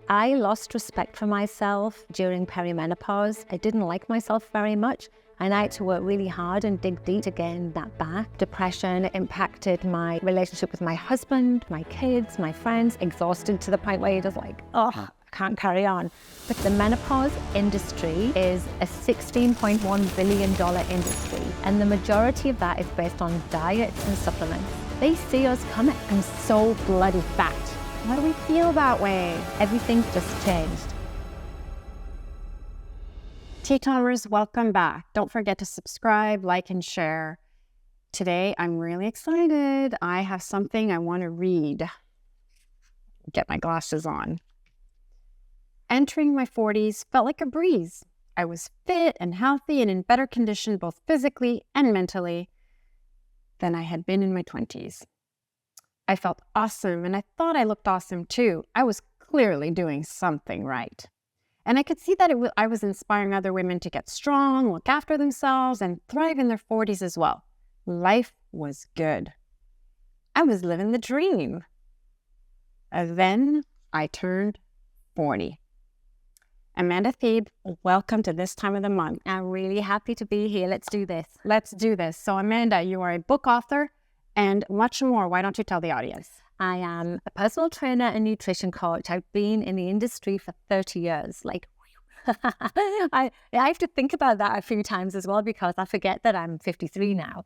I lost respect for myself during perimenopause. I didn't like myself very much, and I had to work really hard and dig deep to gain that back. Depression impacted my relationship with my husband, my kids, my friends, exhausted to the point where you're just like, oh, I can't carry on. But the menopause industry is a $16.1 billion industry, and the majority of that is based on diets and supplements. They see us coming. I'm so bloody fat. Why do we feel that way? Everything's just changed. TTOMers, welcome back. Don't forget to subscribe, like, and share. Today, I'm really excited. I have something I want to read. Get my glasses on. Entering my 40s felt like a breeze. I was fit and healthy and in better condition both physically and mentally than I had been in my 20s. I felt awesome, and I thought I looked awesome too. I was clearly doing something right. And I could see that I was inspiring other women to get strong, look after themselves, and thrive in their 40s as well. Life was good. I was living the dream. And then I turned 40. Amanda Thebe, welcome to this time of the month. I'm really happy to be here. Let's do this. Let's do this. So Amanda, you are a book author and much more. Why don't you tell the audience? I am a personal trainer and nutrition coach. I've been in the industry for 30 years. I have to think about that a few times as well, because I forget that I'm 53 now.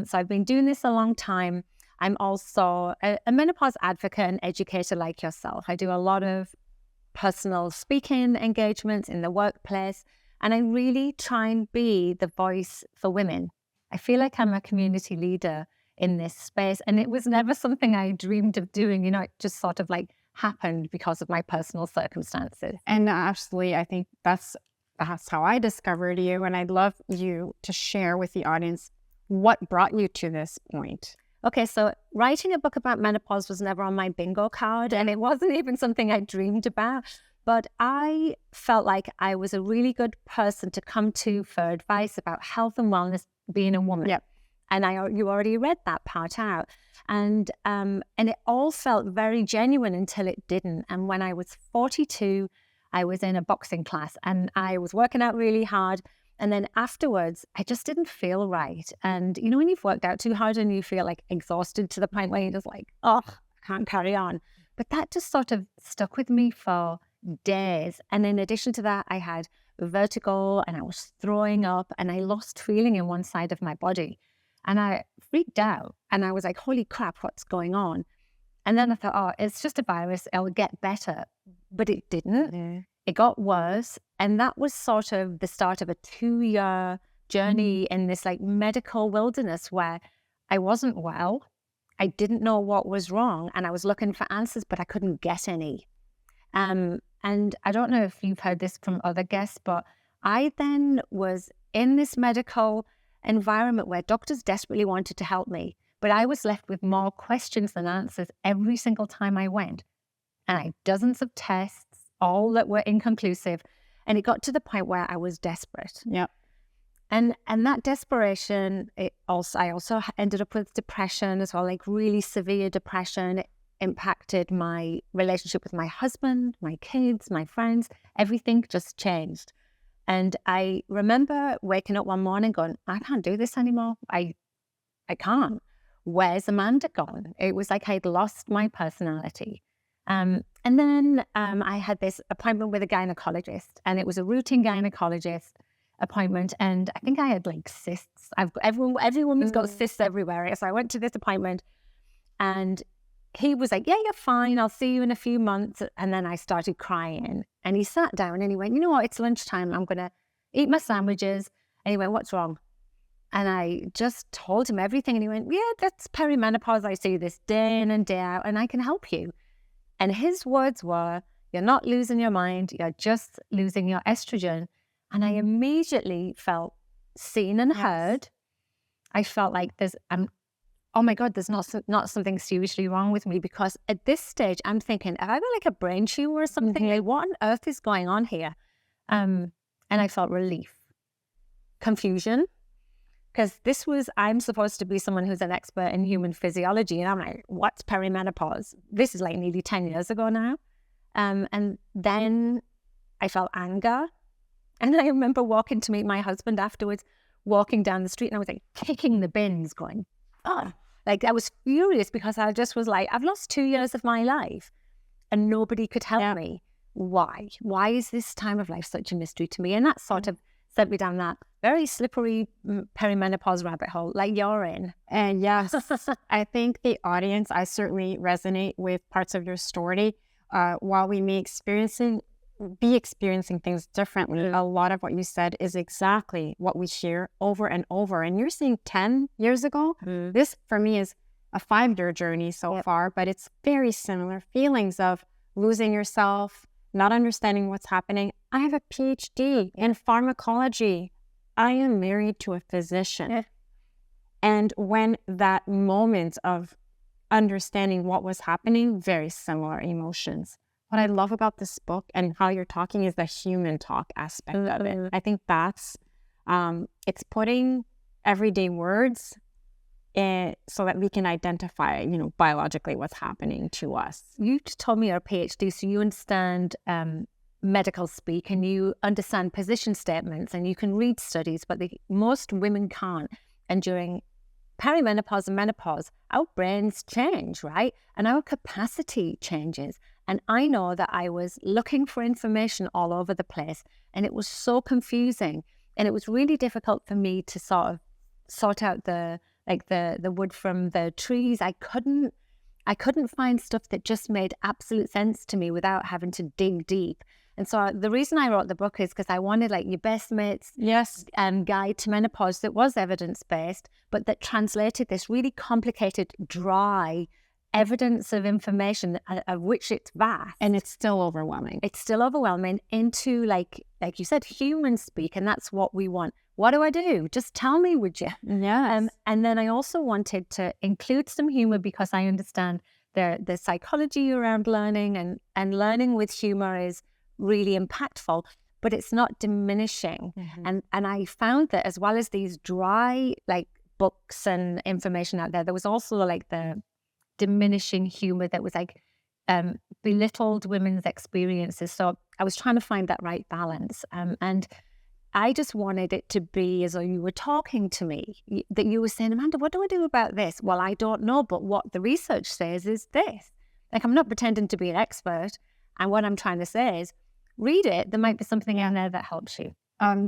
So I've been doing this a long time. I'm also a menopause advocate and educator like yourself. I do a lot of personal speaking engagements in the workplace, and I really try and be the voice for women. I feel like I'm a community leader in this space, and it was never something I dreamed of doing. It just sort of happened because of my personal circumstances. And absolutely, I think that's how I discovered you, and I'd love you to share with the audience what brought you to this point. Okay, so writing a book about menopause was never on my bingo card, and it wasn't even something I dreamed about, but I felt like I was a really good person to come to for advice about health and wellness being a woman. Yep. And you already read that part out. And it all felt very genuine until it didn't. And when I was 42, I was in a boxing class and I was working out really hard. And then afterwards, I just didn't feel right. And when you've worked out too hard and you feel exhausted to the point where you're just oh, I can't carry on. But that just sort of stuck with me for days. And in addition to that, I had vertigo and I was throwing up and I lost feeling in one side of my body. And I freaked out and I was like, holy crap, what's going on? And then I thought, oh, it's just a virus. It'll get better. But it didn't. Yeah. It got worse. And that was sort of the start of a 2-year journey in this medical wilderness where I wasn't well. I didn't know what was wrong. And I was looking for answers, but I couldn't get any. And I don't know if you've heard this from other guests, but I then was in this medical environment where doctors desperately wanted to help me, but I was left with more questions than answers every single time I went. And I had dozens of tests, all that were inconclusive. And it got to the point where I was desperate. Yep. And that desperation, I also ended up with depression as well, really severe depression. It impacted my relationship with my husband, my kids, my friends. Everything just changed. And I remember waking up one morning going, I can't do this anymore. I can't. Where's Amanda gone? It was like I'd lost my personality. And then I had this appointment with a gynecologist, and it was a routine gynecologist appointment. And I think I had cysts. Every woman's got cysts everywhere. So I went to this appointment and he was like, yeah, you're fine. I'll see you in a few months. And then I started crying. And he sat down and he went, you know what? It's lunchtime. I'm going to eat my sandwiches. And he went, what's wrong? And I just told him everything. And he went, yeah, that's perimenopause. I see this day in and day out, and I can help you. And his words were, you're not losing your mind. You're just losing your estrogen. And I immediately felt seen and heard. I felt like oh my God, there's not something seriously wrong with me, because at this stage I'm thinking, have I got a brain tumor or something? Mm-hmm. What on earth is going on here? And I felt relief, confusion, because I'm supposed to be someone who's an expert in human physiology, and I'm like, what's perimenopause? This is nearly 10 years ago now. And then I felt anger. And I remember walking to meet my husband afterwards, walking down the street, and I was like kicking the bins going, oh, like I was furious because I just was like, I've lost 2 years of my life and nobody could help me. Why? Why is this time of life such a mystery to me? And that sort of sent me down that very slippery perimenopause rabbit hole like you're in. And yes, I think the audience, I certainly resonate with parts of your story. While we may be experiencing things differently, a lot of what you said is exactly what we hear over and over. And you're saying 10 years ago, this for me is a 5-year journey so far, but it's very similar feelings of losing yourself, not understanding what's happening. I have a PhD in pharmacology. I am married to a physician. And when that moment of understanding what was happening, very similar emotions. What I love about this book and how you're talking is the human talk aspect of it. I think that's, it's putting everyday words so that we can identify, biologically what's happening to us. You just told me you're a PhD, so you understand medical speak and you understand position statements and you can read studies, but most women can't. And during perimenopause and menopause, our brains change, right? And our capacity changes. And I know that I was looking for information all over the place and it was so confusing. And it was really difficult for me to sort out the wood from the trees. I couldn't find stuff that just made absolute sense to me without having to dig deep. And so the reason I wrote the book is because I wanted like your best mate's guide to menopause that was evidence-based, but that translated this really complicated, dry evidence of information of which it's vast. And it's still overwhelming. It's still overwhelming into like you said, human speak. And that's what we want. What do I do? Just tell me, would you? Yes. And then I also wanted to include some humor because I understand the psychology around learning and learning with humor is really impactful, but it's not diminishing. And I found that as well as these dry like books and information out there was also like the diminishing humor that was like belittled women's experiences. So I was trying to find that right balance. And I just wanted it to be as though you were talking to me, that you were saying, Amanda, what do I do about this? Well, I don't know, but what the research says is this. Like, I'm not pretending to be an expert. And what I'm trying to say is, read it. There might be something in there that helps you.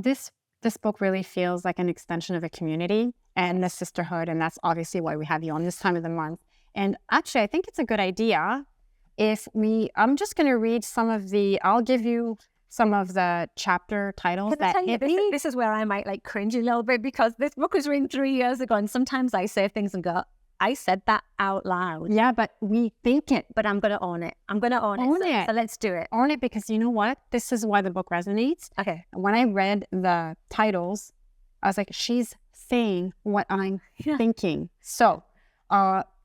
This book really feels like an extension of a community and the sisterhood. And that's obviously why we have you on this time of the month. And actually, I think it's a good idea I'm just going to read I'll give you some of the chapter titles this is where I might like cringe a little bit because this book was written 3 years ago. And sometimes I say things and go, I said that out loud. Yeah, but we think it. But I'm going to own it. I'm going to own it. So let's do it. Own it because you know what? This is why the book resonates. Okay. When I read the titles, I was like, she's saying what I'm thinking. So,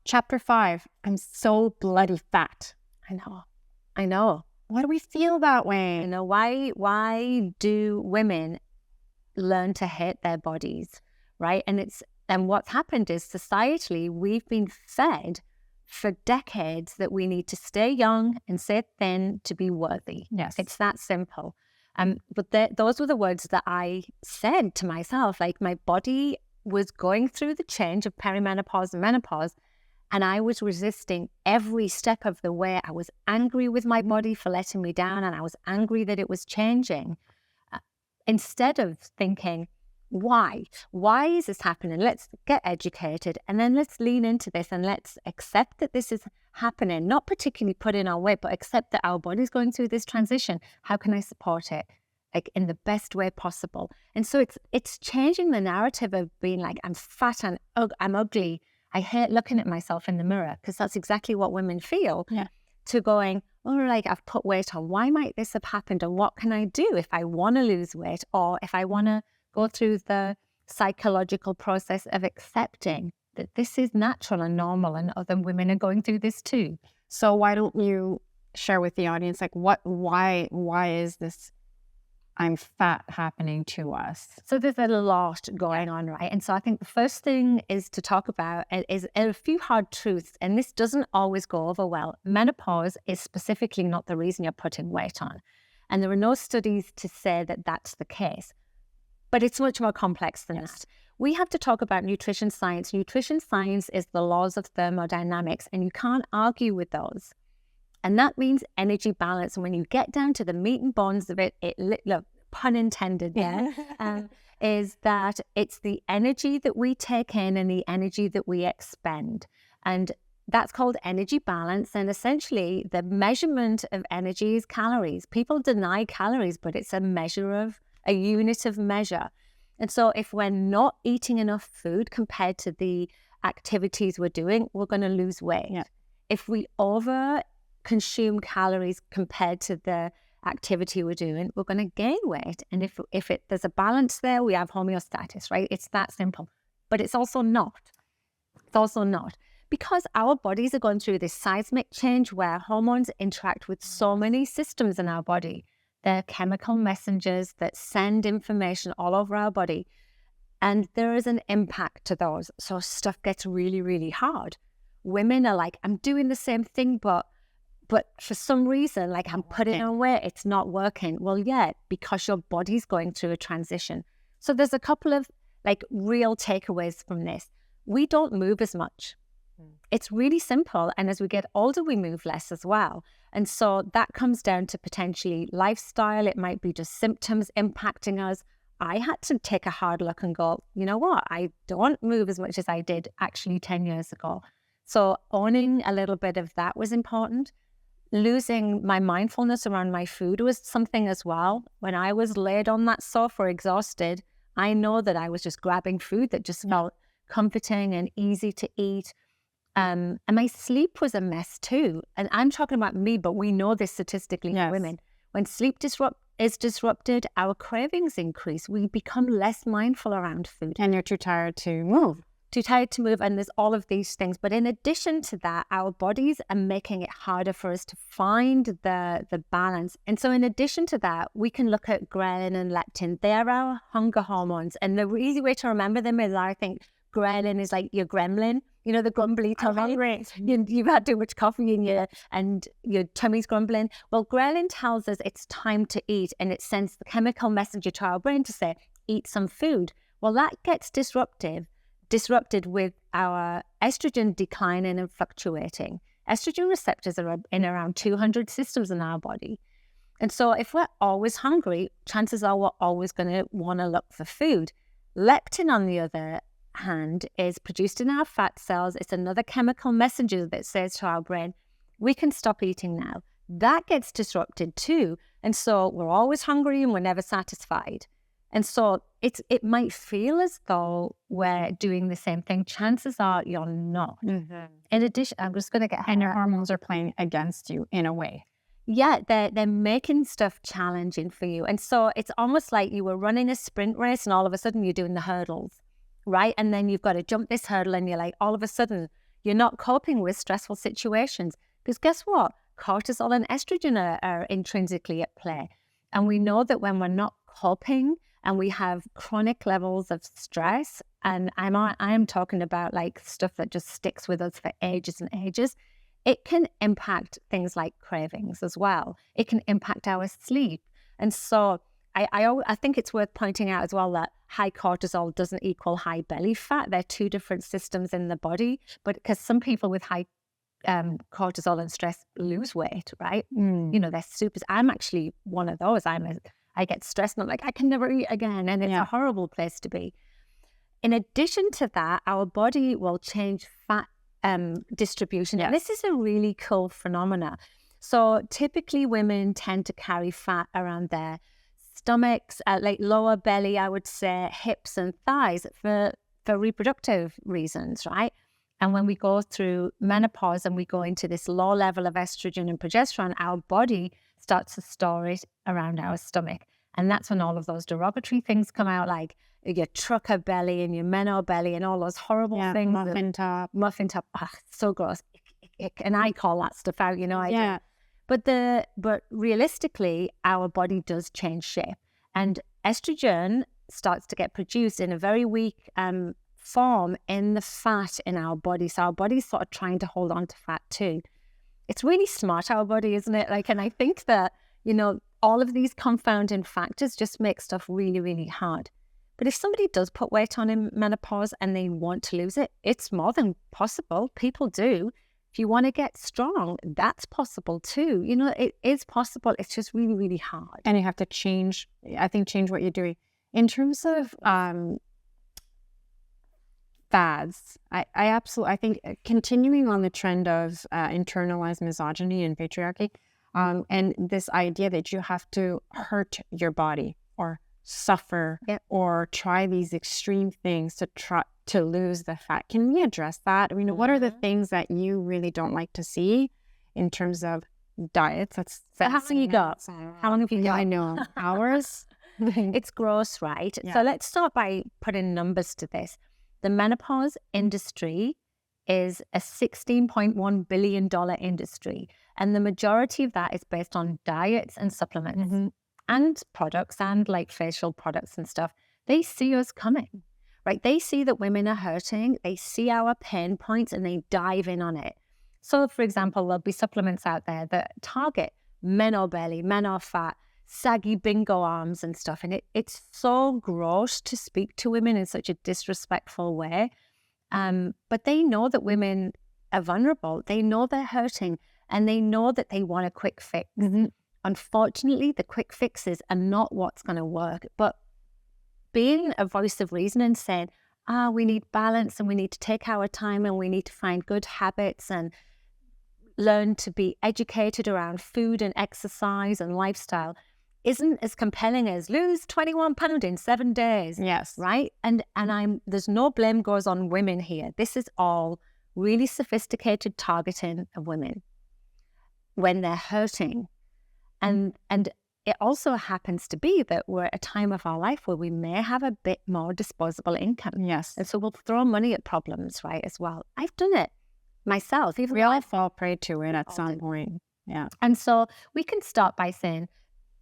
chapter 5, I'm so bloody fat. I know. Why do we feel that way? Why do women learn to hate their bodies, right? And what's happened is societally, we've been fed for decades that we need to stay young and stay thin to be worthy. Yes. It's that simple. But those were the words that I said to myself. Like, my body was going through the change of perimenopause and menopause, and I was resisting every step of the way. I was angry with my body for letting me down, and I was angry that it was changing. Instead of thinking, why is this happening? Let's get educated, and then let's lean into this, and let's accept that this is happening, not particularly put in our weight, but accept that our body's going through this transition. How can I support it, like, in the best way possible? And so it's changing the narrative of being like, I'm fat and I'm ugly. I hate looking at myself in the mirror, because that's exactly what women feel. Yeah. To going, oh, like, I've put weight on. Why might this have happened? And what can I do if I want to lose weight, or if I want to go through the psychological process of accepting that this is natural and normal and other women are going through this too. So why don't you share with the audience, like, why is this I'm fat happening to us? So there's a lot going on, right? And so I think the first thing is to talk about is a few hard truths, and this doesn't always go over well. Menopause is specifically not the reason you're putting weight on. And there are no studies to say that that's the case. But it's much more complex than that. We have to talk about nutrition science. Nutrition science is the laws of thermodynamics, and you can't argue with those. And that means energy balance. And when you get down to the meat and bones of it, look, pun intended there, is that it's the energy that we take in and the energy that we expend. And that's called energy balance. And essentially, the measurement of energy is calories. People deny calories, but it's a unit of measure. And so if we're not eating enough food compared to the activities we're doing, we're going to lose weight. Yeah. If we consume calories compared to the activity we're doing, we're going to gain weight. And if there's a balance there, we have homeostasis, right? It's that simple. But it's also not. Because our bodies are going through this seismic change where hormones interact with so many systems in our body. They're chemical messengers that send information all over our body. And there is an impact to those. So stuff gets really, really hard. Women are like, I'm doing the same thing, but for some reason, like I'm putting on weight, it's not working. Well, yeah, because your body's going through a transition. So there's a couple of like real takeaways from this. We don't move as much. It's really simple. And as we get older, we move less as well. And so that comes down to potentially lifestyle. It might be just symptoms impacting us. I had to take a hard look and go, you know what? I don't move as much as I did actually 10 years ago. So owning a little bit of that was important. Losing my mindfulness around my food was something as well. When I was laid on that sofa exhausted, I know that I was just grabbing food that just felt comforting and easy to eat. And my sleep was a mess too. And I'm talking about me, but we know this statistically for women. When sleep is disrupted, our cravings increase. We become less mindful around food. And you're too tired to move. And there's all of these things. But in addition to that, our bodies are making it harder for us to find the balance. And so in addition to that, we can look at ghrelin and leptin. They're our hunger hormones. And the easy way to remember them is, I think, ghrelin is like your gremlin, you know, the grumbly tummy. You've had too much coffee and your tummy's grumbling. Well, ghrelin tells us it's time to eat, and it sends the chemical messenger to our brain to say, eat some food. Well, that gets disrupted with our estrogen declining and fluctuating. Estrogen receptors are in around 200 systems in our body. And so if we're always hungry, chances are we're always going to want to look for food. Leptin, on the other hand, is produced in our fat cells. It's another chemical messenger that says to our brain, we can stop eating now. That gets disrupted too. And so we're always hungry and we're never satisfied. And so it might feel as though we're doing the same thing. Chances are you're not. Mm-hmm. In addition, I'm just going to get... And your hormones are playing against you in a way. Yeah, they're making stuff challenging for you. And so it's almost like you were running a sprint race and all of a sudden you're doing the hurdles, right? And then you've got to jump this hurdle and you're like, all of a sudden, you're not coping with stressful situations. Because guess what? Cortisol and estrogen are intrinsically at play. And we know that when we're not coping and we have chronic levels of stress, and I'm talking about like stuff that just sticks with us for ages and ages, it can impact things like cravings as well. It can impact our sleep. And so I think it's worth pointing out as well that high cortisol doesn't equal high belly fat. They're two different systems in the body, but because some people with high cortisol and stress lose weight, right? You know, they're super. I'm actually one of those. I get stressed and I'm like, I can never eat again. And it's a horrible place to be. In addition to that, our body will change fat distribution. And this is a really cool phenomena. So typically women tend to carry fat around their stomachs, like lower belly, I would say, hips and thighs for reproductive reasons, right? And when we go through menopause and we go into this low level of estrogen and progesterone, our body starts to store it around our stomach. And that's when all of those derogatory things come out, like your trucker belly and your meno belly and all those horrible things. Muffin top. So gross. And I call that stuff out, you know. I do. But realistically, our body does change shape. And estrogen starts to get produced in a very weak form in the fat in our body. So our body's sort of trying to hold on to fat too. It's really smart, our body, isn't it? Like, and I think that, you know, all of these confounding factors just make stuff really, really hard. But if somebody does put weight on in menopause and they want to lose it, it's more than possible. People do. If you want to get strong, that's possible too. You know, it is possible. It's just really, really hard. And you have to change what you're doing. In terms of fads, I think continuing on the trend of internalized misogyny and patriarchy, and this idea that you have to hurt your body or suffer or try these extreme things to lose the fat. Can we address that? I mean, what are the things that you really don't like to see in terms of diets? So how long you got? How long have you got? I know. Hours? It's gross, right? Yeah. So let's start by putting numbers to this. The menopause industry is a $16.1 billion industry. And the majority of that is based on diets and supplements and products and like facial products and stuff. They see us coming, right? They see that women are hurting. They see our pain points and they dive in on it. So, for example, there'll be supplements out there that target men or belly, men or fat, saggy bingo arms and stuff. And it's so gross to speak to women in such a disrespectful way. But they know that women are vulnerable. They know they're hurting and they know that they want a quick fix. Unfortunately, the quick fixes are not what's going to work. But being a voice of reason and saying, we need balance and we need to take our time and we need to find good habits and learn to be educated around food and exercise and lifestyle isn't as compelling as lose 21 pounds in 7 days. Yes. Right? And there's no blame goes on women here. This is all really sophisticated targeting of women when they're hurting. And it also happens to be that we're at a time of our life where we may have a bit more disposable income. Yes. And so we'll throw money at problems, right, as well. I've done it myself. We all fall prey to it at some point. Yeah. And so we can start by saying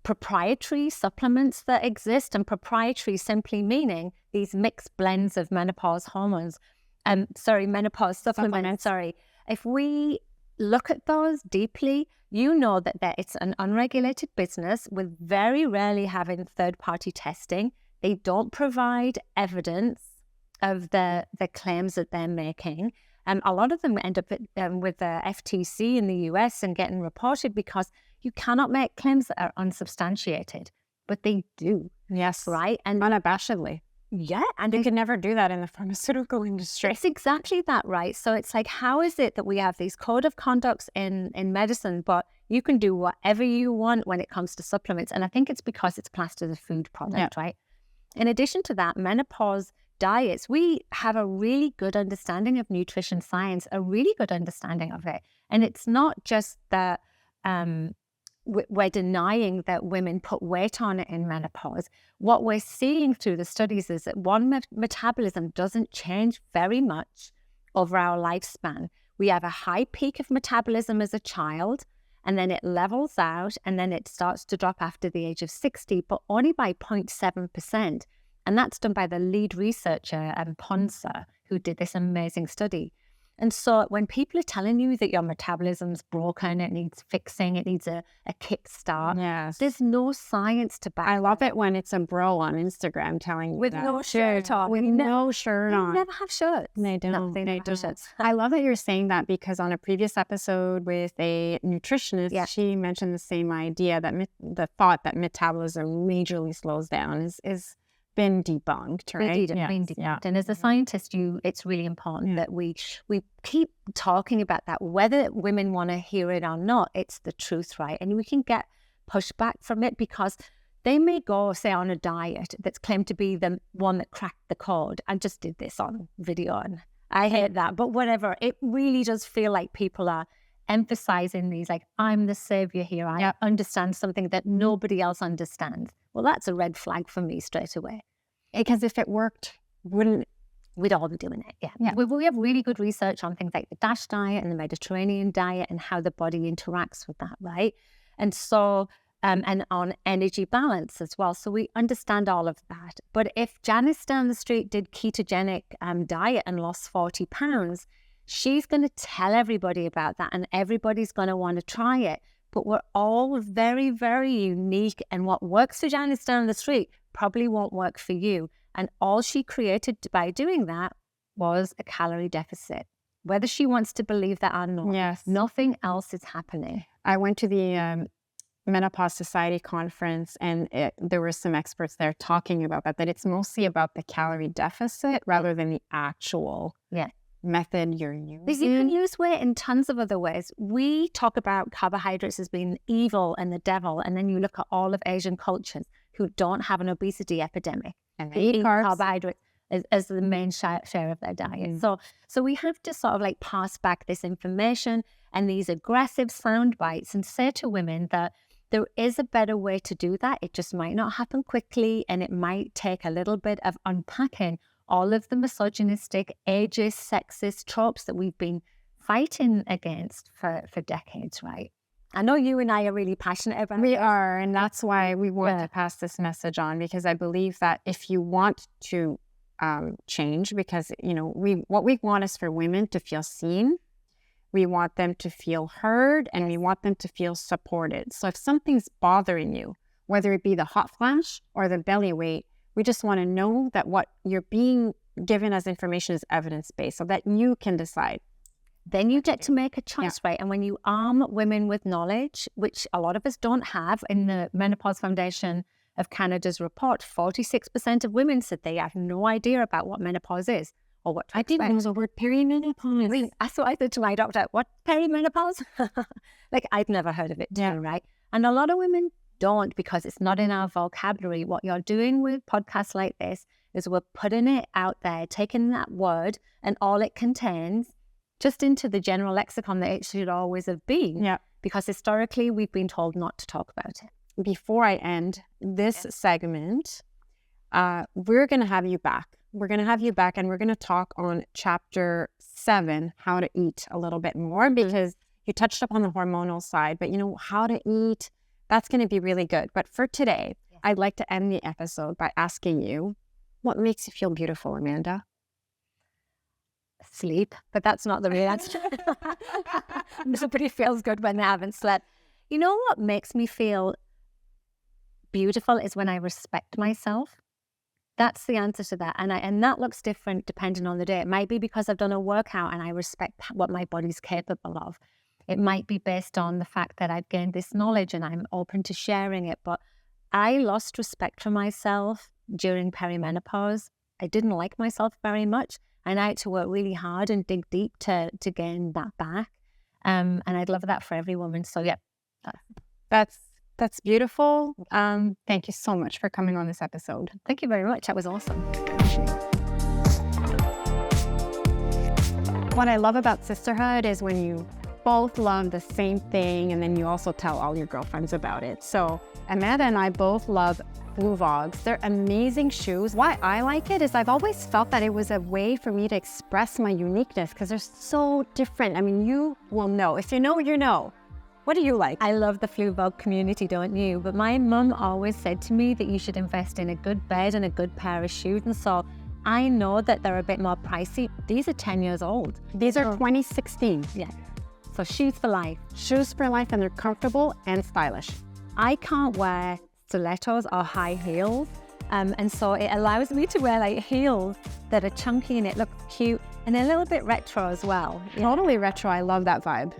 proprietary supplements that exist, and proprietary simply meaning these mixed blends of menopause hormones. Menopause supplements. If we look at those deeply, you know that it's an unregulated business with very rarely having third-party testing. They don't provide evidence of the claims that they're making. And a lot of them end up with the FTC in the US and getting reported because you cannot make claims that are unsubstantiated, but they do. Yes. Right? And unabashedly. Yeah. And you can never do that in the pharmaceutical industry. It's exactly that, right? So it's like, how is it that we have these code of conducts in medicine, but you can do whatever you want when it comes to supplements? And I think it's because it's classed as a food product, right? In addition to that, menopause diets, we have a really good understanding of nutrition science, a really good understanding of it. And it's not just that we're denying that women put weight on it in menopause. What we're seeing through the studies is that metabolism doesn't change very much over our lifespan. We have a high peak of metabolism as a child, and then it levels out, and then it starts to drop after the age of 60, but only by 0.7%. And that's done by the lead researcher, Ponsa, who did this amazing study. And so when people are telling you that your metabolism's broken, it needs fixing, it needs a kickstart, there's no science to back. I love it when it's a bro on Instagram telling you with that. No shirt on. With no shirt on. They never have shirts. They don't. No, they never have shirts. I love that you're saying that, because on a previous episode with a nutritionist, she mentioned the same idea, that the thought that metabolism majorly slows down is been debunked, right? Been debunked. And as a scientist, it's really important that we keep talking about that, whether women want to hear it or not. It's the truth, right? And we can get pushback from it because they may go, say, on a diet that's claimed to be the one that cracked the code. I just did this on video and I hate that, but whatever. It really does feel like people are emphasizing these, like, I'm the savior here. I understand something that nobody else understands. Well, that's a red flag for me straight away. Because if it worked, we'd all be doing it. Yeah. We have really good research on things like the DASH diet and the Mediterranean diet and how the body interacts with that, right? And so and on energy balance as well. So we understand all of that. But if Janice down the street did ketogenic diet and lost 40 pounds, she's going to tell everybody about that and everybody's going to want to try it. But we're all very, very unique. And what works for Janice down the street probably won't work for you. And all she created by doing that was a calorie deficit. Whether she wants to believe that or not, Yes. nothing else is happening. I went to the Menopause Society conference, and there were some experts there talking about that it's mostly about the calorie deficit rather than the actual method you're using. Because you can lose weight in tons of other ways. We talk about carbohydrates as being evil and the devil, and then you look at all of Asian cultures who don't have an obesity epidemic. And they eat carbs. Carbohydrates as the main share of their diet. So we have to sort of like pass back this information and these aggressive sound bites and say to women that there is a better way to do that. It just might not happen quickly, and it might take a little bit of unpacking all of the misogynistic, ageist, sexist tropes that we've been fighting against for decades, right? I know you and I are really passionate about it. We are, and that's why we want to pass this message on, because I believe that if you want to change, because, you know, what we want is for women to feel seen. We want them to feel heard, and we want them to feel supported. So if something's bothering you, whether it be the hot flash or the belly weight, we just want to know that what you're being given as information is evidence-based so that you can decide. Then you get to make a choice, right? And when you arm women with knowledge, which a lot of us don't have, in the Menopause Foundation of Canada's report, 46% of women said they have no idea about what menopause is or what to expect. I didn't know the word perimenopause. That's what I said to my doctor. What, perimenopause? Like, I'd never heard of it too, right? And a lot of women don't, because it's not in our vocabulary. What you're doing with podcasts like this is we're putting it out there, taking that word and all it contains just into the general lexicon that it should always have been. Yeah. Because historically, we've been told not to talk about it. Before I end this segment, we're going to have you back. We're going to have you back, and we're going to talk on chapter 7, how to eat, a little bit more, because you touched upon the hormonal side, but you know, how to eat, that's going to be really good. But for today, I'd like to end the episode by asking you, what makes you feel beautiful, Amanda? Sleep, but that's not the real answer. Nobody feels good when they haven't slept. You know what makes me feel beautiful is when I respect myself. That's the answer to that. And that looks different depending on the day. It might be because I've done a workout and I respect what my body's capable of. It might be based on the fact that I've gained this knowledge and I'm open to sharing it. But I lost respect for myself during perimenopause. I didn't like myself very much. And I had to work really hard and dig deep to gain that back. And I'd love that for every woman. So yeah. That's beautiful. Thank you so much for coming on this episode. Thank you very much. That was awesome. What I love about sisterhood is when you both love the same thing, and then you also tell all your girlfriends about it. So Amanda and I both love Fluvogs. They're amazing shoes. Why I like it is I've always felt that it was a way for me to express my uniqueness, because they're so different. I mean, you will know. If you know, you know. What do you like? I love the Fluvog community, don't you? But my mum always said to me that you should invest in a good bed and a good pair of shoes. And so I know that they're a bit more pricey. These are 10 years old. These are 2016. Yeah. So shoes for life. Shoes for life, and they're comfortable and stylish. I can't wear stilettos or high heels. And so it allows me to wear like heels that are chunky and it looks cute and a little bit retro as well. Totally retro. I love that vibe.